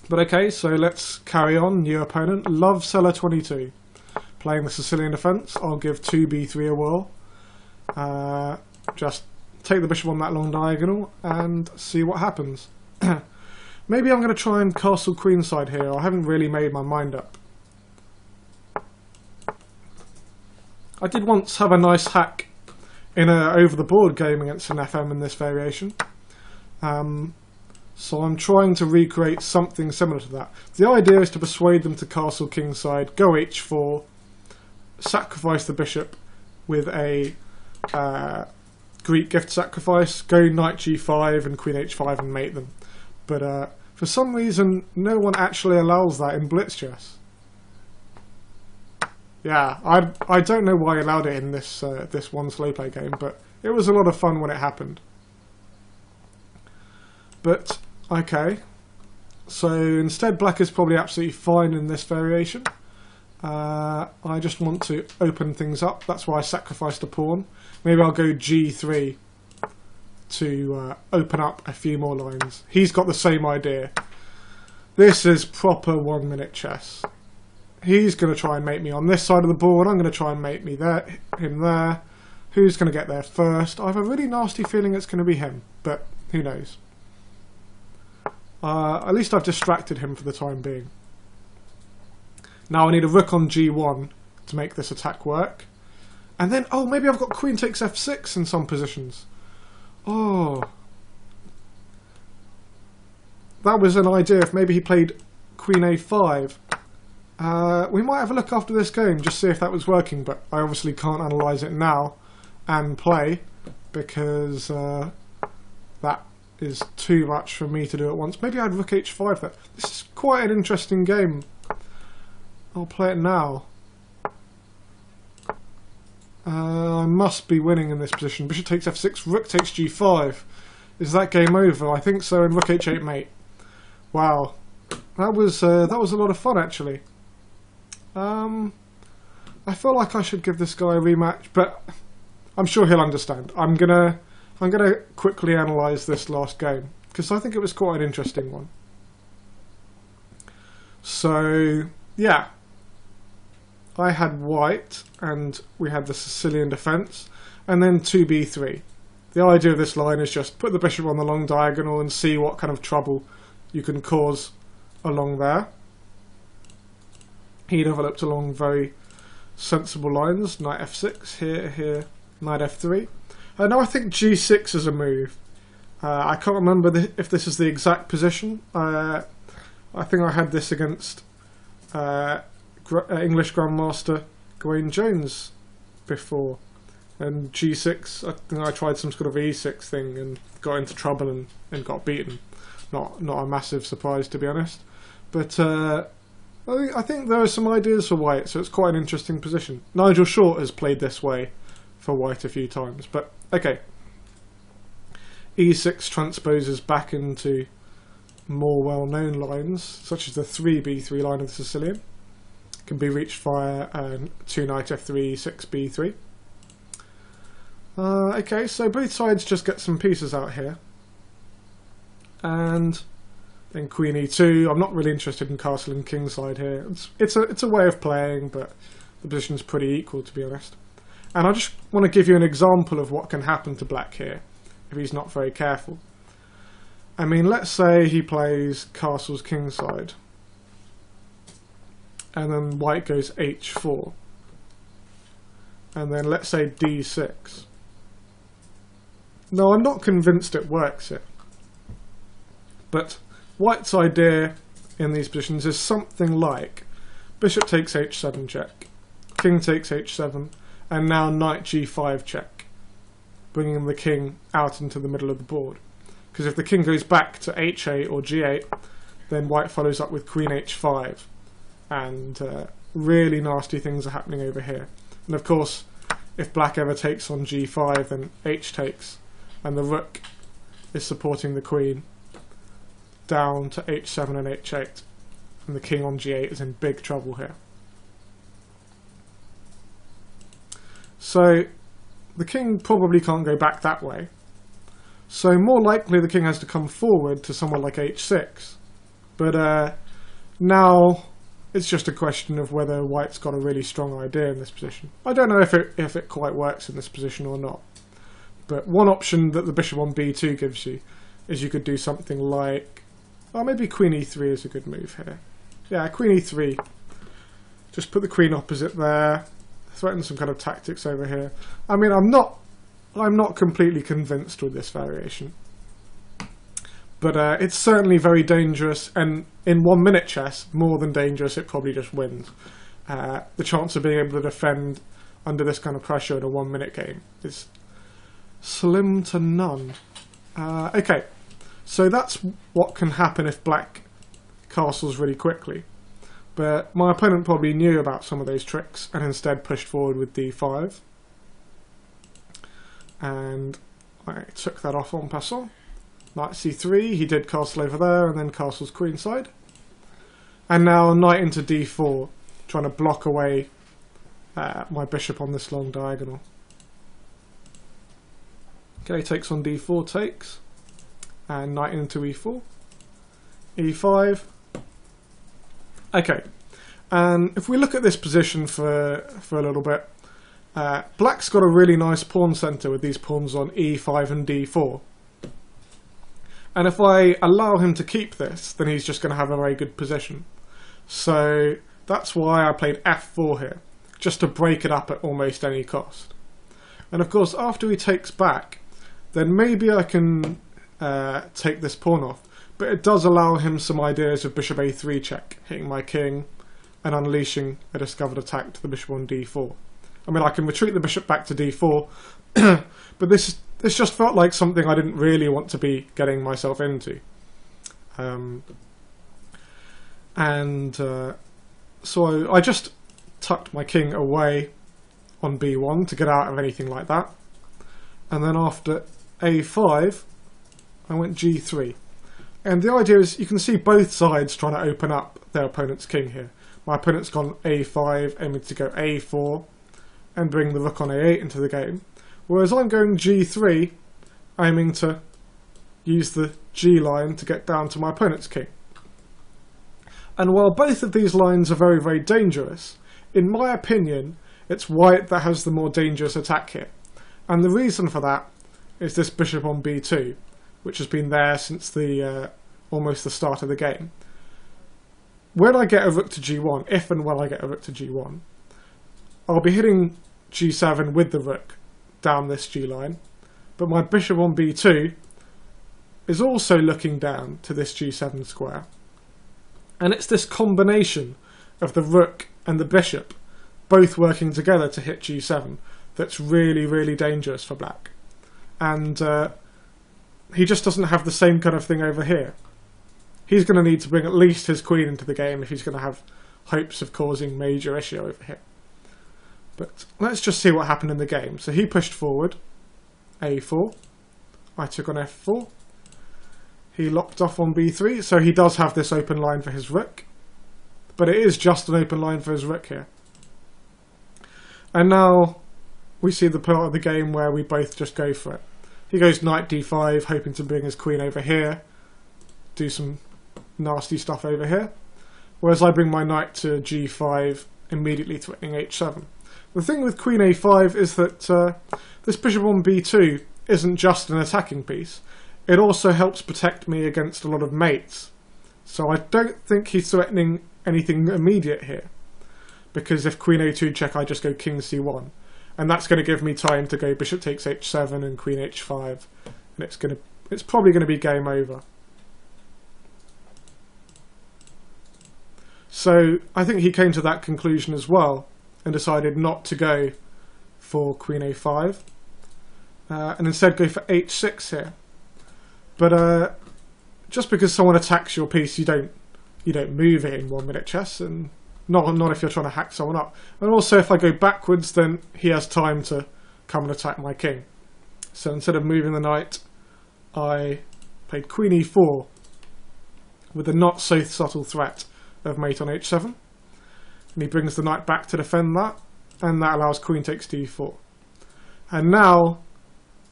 But okay, so let's carry on. New opponent, Love Seller 22. Playing the Sicilian defence. I'll give 2b3 a whirl. Just take the bishop on that long diagonal and see what happens. Maybe I'm going to try and castle queenside here. I haven't really made my mind up. I did once have a nice hack in a over-the-board game against an FM in this variation. So I'm trying to recreate something similar to that. The idea is to persuade them to castle kingside, go h4, sacrifice the bishop with a Greek gift sacrifice, go knight g5 and queen h5 and mate them. But for some reason, no one actually allows that in blitz chess. Yeah, I don't know why I allowed it in this this one slow play game, but it was a lot of fun when it happened. But okay, so instead black is probably absolutely fine in this variation. I just want to open things up. That's why I sacrificed a pawn. Maybe I'll go g3 to open up a few more lines. He's got the same idea. This is proper 1 minute chess. He's going to try and mate me on this side of the board. I'm going to try and mate me there, him there. Who's going to get there first? I have a really nasty feeling it's going to be him, but who knows. At least I've distracted him for the time being. Now I need a rook on g1 to make this attack work. And then, oh, maybe I've got queen takes f6 in some positions. Oh. That was an idea if maybe he played queen a5. We might have a look after this game, just see if that was working, but I obviously can't analyse it now and play, because that is too much for me to do at once. Maybe I'd rook h5 there. This is quite an interesting game. I'll play it now. I must be winning in this position. Bishop takes f6, rook takes g5. Is that game over? I think so, and rook h8 mate. Wow. That was a lot of fun, actually. I feel like I should give this guy a rematch, but I'm sure he'll understand. I'm gonna quickly analyse this last game, because I think it was quite an interesting one. So, yeah. I had white, and we had the Sicilian defence, and then 2b3. The idea of this line is just put the bishop on the long diagonal and see what kind of trouble you can cause along there. He developed along very sensible lines. Knight f6, here, knight f3. Now I think g6 is a move. I can't remember if this is the exact position. I think I had this against English Grandmaster Gawain Jones before. And g6, I think I tried some sort of e6 thing and got into trouble and got beaten. Not a massive surprise, to be honest. But I think there are some ideas for white, so it's quite an interesting position. Nigel Short has played this way for white a few times, but okay. e6 transposes back into more well-known lines, such as the 3b3 line of the Sicilian. Can be reached via 2 knight f3, 6 b3. Okay, so both sides just get some pieces out here. And then queen e2. I'm not really interested in castling kingside here. It's a way of playing, but the position's pretty equal, to be honest. And I just want to give you an example of what can happen to black here if he's not very careful. I mean, let's say he plays castles kingside, and then white goes h4, and then let's say d6. No, I'm not convinced it works here. But white's idea in these positions is something like bishop takes h7 check, king takes h7, and now knight g5 check, bringing the king out into the middle of the board. Because if the king goes back to h8 or g8, then white follows up with queen h5, and really nasty things are happening over here. And of course, if black ever takes on g5, then h takes, and the rook is supporting the queen down to h7 and h8, and the king on g8 is in big trouble here. So the king probably can't go back that way, so more likely the king has to come forward to somewhere like h6, But now it's just a question of whether white's got a really strong idea in this position. I don't know if it quite works in this position or not. But one option that the bishop on b2 gives you is you could do something like, oh, maybe queen e3 is a good move here. Yeah, queen e3. Just put the queen opposite there. Threaten some kind of tactics over here. I mean, I'm not completely convinced with this variation. But it's certainly very dangerous, and in 1 minute chess, more than dangerous, it probably just wins. The chance of being able to defend under this kind of pressure in a 1 minute game is slim to none. Okay, so that's what can happen if black castles really quickly. But my opponent probably knew about some of those tricks and instead pushed forward with d5. And I took that off en passant. Knight c3, he did castle over there and then castles queenside. And now knight into d4, trying to block away my bishop on this long diagonal. Okay, takes on d4, takes. And knight into e4. e5. Okay, and if we look at this position for a little bit, black's got a really nice pawn centre with these pawns on e5 and d4. And if I allow him to keep this, then he's just going to have a very good position. So that's why I played f4 here, just to break it up at almost any cost. And of course, after he takes back, then maybe I can take this pawn off. But it does allow him some ideas of bishop a3 check, hitting my king and unleashing a discovered attack to the bishop on d4. I mean, I can retreat the bishop back to d4, but this just felt like something I didn't really want to be getting myself into. So I just tucked my king away on b1 to get out of anything like that. And then after a5, I went g3. And the idea is you can see both sides trying to open up their opponent's king here. My opponent's gone a5, aiming to go a4 and bring the rook on a8 into the game. Whereas I'm going g3, aiming to use the g line to get down to my opponent's king. And while both of these lines are very, very dangerous, in my opinion, it's white that has the more dangerous attack here. And the reason for that is this bishop on b2, which has been there since the almost the start of the game. When I get a rook to g1, if and when I get a rook to g1, I'll be hitting g7 with the rook down this g line, but my bishop on b2 is also looking down to this g7 square. And it's this combination of the rook and the bishop both working together to hit g7 that's really, really dangerous for black. And he just doesn't have the same kind of thing over here. He's going to need to bring at least his queen into the game if he's going to have hopes of causing major issue over here. But let's just see what happened in the game. So he pushed forward, a4. I took on f4. He locked off on b3, so he does have this open line for his rook. But it is just an open line for his rook here. And now we see the part of the game where we both just go for it. He goes knight d5, hoping to bring his queen over here, do some nasty stuff over here. Whereas I bring my knight to g5, immediately threatening h7. The thing with queen a5 is that this bishop on b2 isn't just an attacking piece. It also helps protect me against a lot of mates. So I don't think he's threatening anything immediate here. Because if queen a2 check, I just go king c1. And that's going to give me time to go bishop takes h7 and queen h5. And it's probably going to be game over. So I think he came to that conclusion as well and decided not to go for queen a5 and instead go for h6 here. But just because someone attacks your piece, you don't move it in 1 minute chess, and not if you're trying to hack someone up. And also, if I go backwards, then he has time to come and attack my king. So instead of moving the knight, I played queen e4 with the not so subtle threat of mate on h7. And he brings the knight back to defend that, and that allows queen takes d4. And now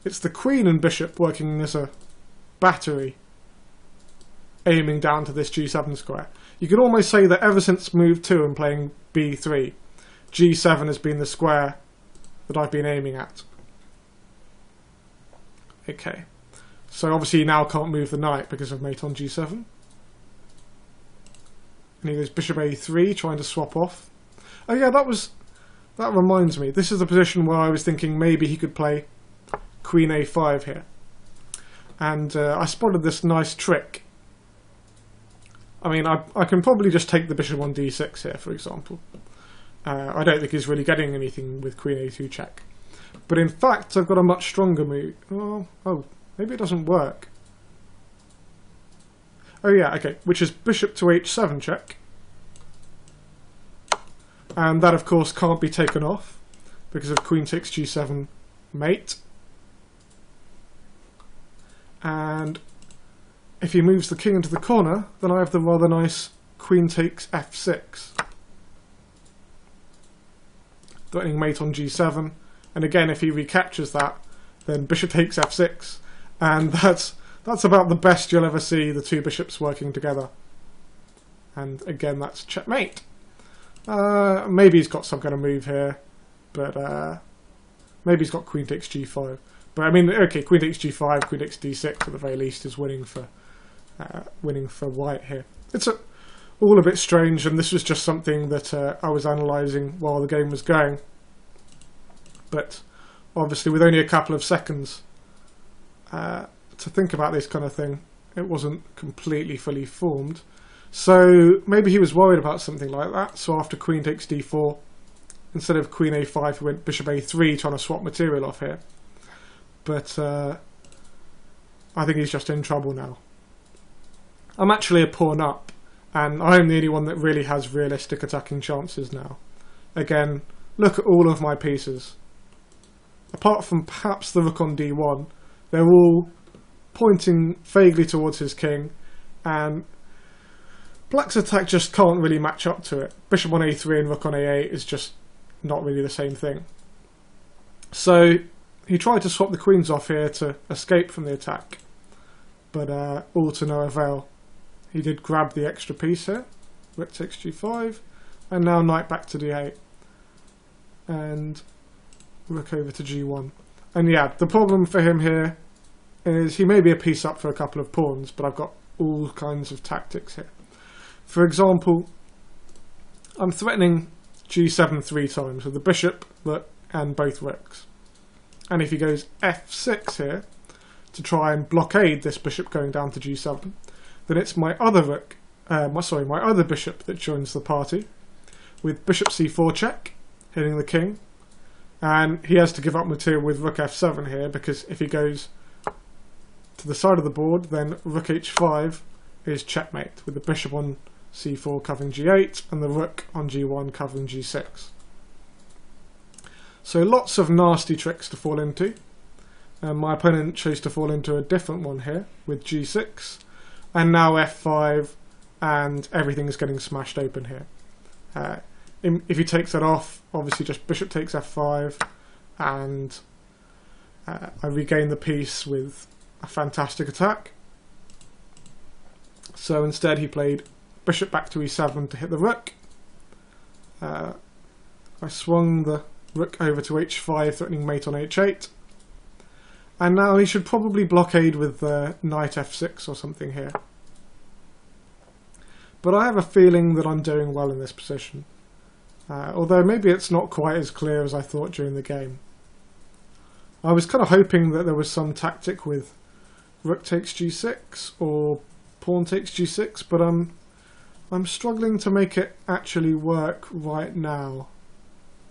it's the queen and bishop working as a battery aiming down to this g7 square. You could almost say that ever since move 2 and playing b3, g7 has been the square that I've been aiming at. Okay, so obviously he now can't move the knight because of mate on g7. And he goes bishop a3, trying to swap off. Oh yeah, that reminds me. This is the position where I was thinking maybe he could play queen a5 here. And I spotted this nice trick. I mean, I can probably just take the bishop on d6 here, for example. I don't think he's really getting anything with queen a2 check. But in fact, I've got a much stronger move. Oh, maybe it doesn't work. Oh yeah, okay, which is bishop to h7 check. And that, of course, can't be taken off because of queen takes g7 mate. And if he moves the king into the corner, then I have the rather nice queen takes f6. Threatening mate on g7. And again, if he recaptures that, then bishop takes f6. And that's about the best you'll ever see the two bishops working together. And again, that's checkmate. Maybe he's got some kind of move here, but maybe he's got queen takes g5. But I mean, okay, queen takes g5, queen takes d6 at the very least is winning for white here. It's all a bit strange, and this was just something that I was analysing while the game was going. But obviously, with only a couple of seconds to think about this kind of thing, it wasn't completely fully formed. So maybe he was worried about something like that. So after queen takes d4, instead of queen a5, he went bishop a3, trying to swap material off here. But I think he's just in trouble now. I'm actually a pawn up, and I'm the only one that really has realistic attacking chances now. Again, look at all of my pieces. Apart from perhaps the rook on d1, they're all pointing vaguely towards his king, and black's attack just can't really match up to it. Bishop on a3 and rook on a8 is just not really the same thing. So he tried to swap the queens off here to escape from the attack, but all to no avail. He did grab the extra piece here, rook takes g5, and now knight back to d8, and rook over to g1. And yeah, the problem for him here is he may be a piece up for a couple of pawns, but I've got all kinds of tactics here. For example, I'm threatening g7 3 times with the bishop, rook, and both rooks. And if he goes f6 here to try and blockade this bishop going down to g7, then it's my other rook, my other bishop that joins the party with bishop c4 check, hitting the king, and he has to give up material with rook f7 here because if he goes to the side of the board, then rook h5 is checkmate with the bishop on c4 covering g8 and the rook on g1 covering g6. So lots of nasty tricks to fall into, and my opponent chose to fall into a different one here with g6, and now f5, and everything's getting smashed open here. If he takes that off, obviously just bishop takes f5, and I regain the piece with a fantastic attack. So instead he played bishop back to e7 to hit the rook. I swung the rook over to h5, threatening mate on h8. And now he should probably blockade with knight f6 or something here. But I have a feeling that I'm doing well in this position. Although maybe it's not quite as clear as I thought during the game. I was kind of hoping that there was some tactic with rook takes g6 or pawn takes g6, but I'm struggling to make it actually work right now.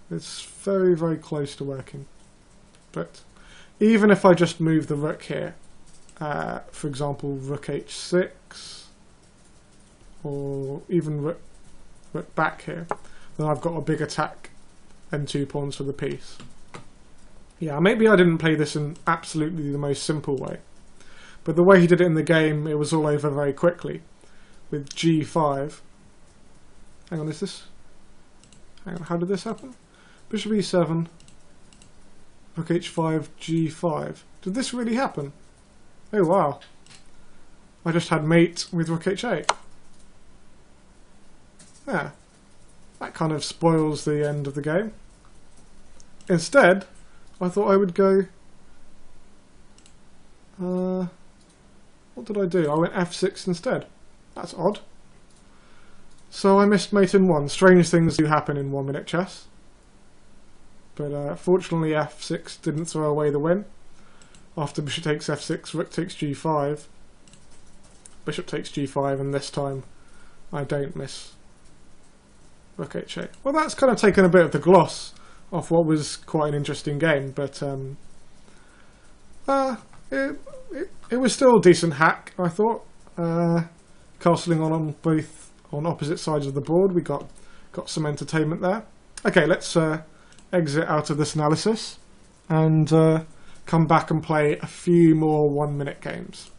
It's very, very close to working. But even if I just move the rook here, for example, rook h6, or even rook back here, then I've got a big attack and 2 pawns for the piece. Yeah, maybe I didn't play this in absolutely the most simple way, but the way he did it in the game, it was all over very quickly. With g5, hang on, how did this happen? Bishop e7, rook h5, g5. Did this really happen? Oh wow. I just had mate with rook h8. Yeah, that kind of spoils the end of the game. Instead, I thought I would go... what did I do? I went f6 instead. That's odd. So I missed mate in 1. Strange things do happen in 1 minute chess. But fortunately f6 didn't throw away the win. After bishop takes f6, rook takes g5. Bishop takes g5, and this time I don't miss rook h8. Well, that's kind of taken a bit of the gloss off what was quite an interesting game, but it was still a decent hack, I thought. Castling on both on opposite sides of the board, we got some entertainment there. Okay, let's exit out of this analysis and come back and play a few more 1 minute games.